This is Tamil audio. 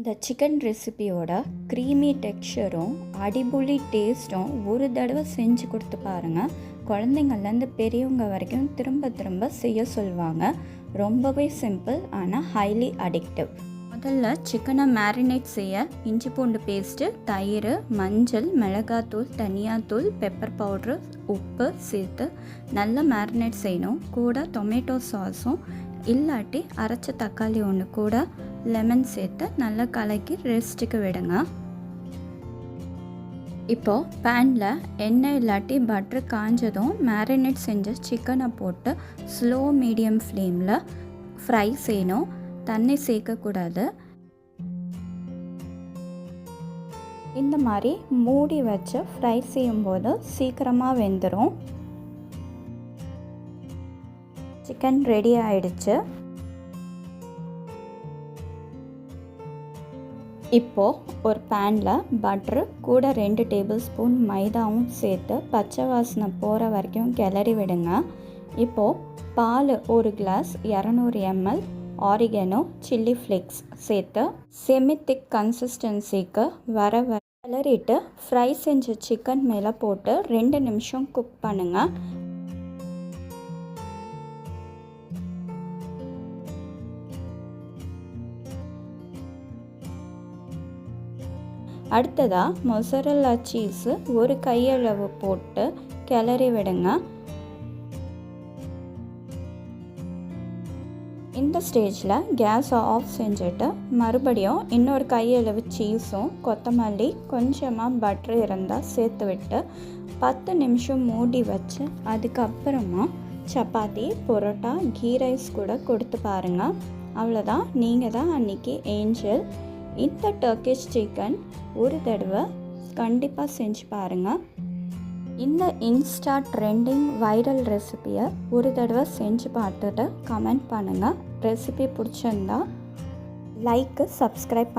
இந்த சிக்கன் ரெசிபியோட க்ரீமி டெக்ஸ்சரும் அடிபொலி டேஸ்ட்டும் ஒரு தடவை செஞ்சு கொடுத்து பாருங்கள். குழந்தைங்கள்லேருந்து பெரியவங்க வரைக்கும் திரும்ப திரும்ப செய்ய சொல்லுவாங்க. ரொம்பவே சிம்பிள் ஆனால் ஹைலி அடிக்டிவ். முதல்ல சிக்கனை மேரினேட் செய்ய இஞ்சி பூண்டு பேஸ்ட்டு, தயிர், மஞ்சள், மிளகாத்தூள், தனியாத்தூள், பெப்பர் பவுட்ரு, உப்பு சேர்த்து நல்லா மேரினேட் செய்யணும். கூட டொமேட்டோ சாஸும் இல்லாட்டி அரைச்ச தக்காளி ஒன்று கூட லெமன் சேர்த்து நல்லா கலக்கி ரெஸ்ட்டுக்கு விடுங்க. இப்போது பேனில் எண்ணெய் இல்லாட்டி பட்ரு காஞ்சதும் மேரினேட் செஞ்ச சிக்கனை போட்டு ஸ்லோ மீடியம் ஃப்ளேமில் ஃப்ரை செய்யணும். தண்ணி சேர்க்கக்கூடாது. இந்த மாதிரி மூடி வச்சு ஃப்ரை செய்யும்போது சீக்கிரமாக வெந்துடும். சிக்கன் ரெடி ஆயிடுச்சு. இப்போது ஒரு பேனில் பட்ரு கூட 2 டேபிள் ஸ்பூன் மைதாவும் சேர்த்து பச்சை வாசனை போகிற வரைக்கும் கிளறி விடுங்க. இப்போது பால் 1 glass, 200 ml, oregano, chilli flakes சேர்த்து செமி திக் கன்சிஸ்டன்சிக்கு வர கிளறிட்டு ஃப்ரை செஞ்ச சிக்கன் மேலே போட்டு 2 நிமிஷம் குக் பண்ணுங்கள். அடுத்ததாக மொசரல்லா சீஸு 1 கையளவு போட்டு கிளறி விடுங்க. இந்த ஸ்டேஜில் கேஸை ஆஃப் செஞ்சுட்டு மறுபடியும் இன்னொரு கையளவு சீஸும் கொத்தமல்லி கொஞ்சமாக பட்ரு இருந்தால் சேர்த்து விட்டு 10 நிமிஷம் மூடி வச்சு அதுக்கப்புறமா சப்பாத்தி, பரோட்டா, கீ ரைஸ் கூட கொடுத்து பாருங்கள். அவ்வளோதான், நீங்கள் தான் அன்றைக்கி ஏஞ்சல். இந்த டர்க்கிஷ் சிக்கன் ஒரு தடவை கண்டிப்பாக செஞ்சு பாருங்கள். இந்த இன்ஸ்டா ட்ரெண்டிங் வைரல் ரெசிபியை ஒரு தடவை செஞ்சு பார்த்துட்டு கமெண்ட் பண்ணுங்கள். ரெசிபி பிடிச்சிருந்தா லைக்கு, சப்ஸ்கிரைப் பண்ணுங்கள்.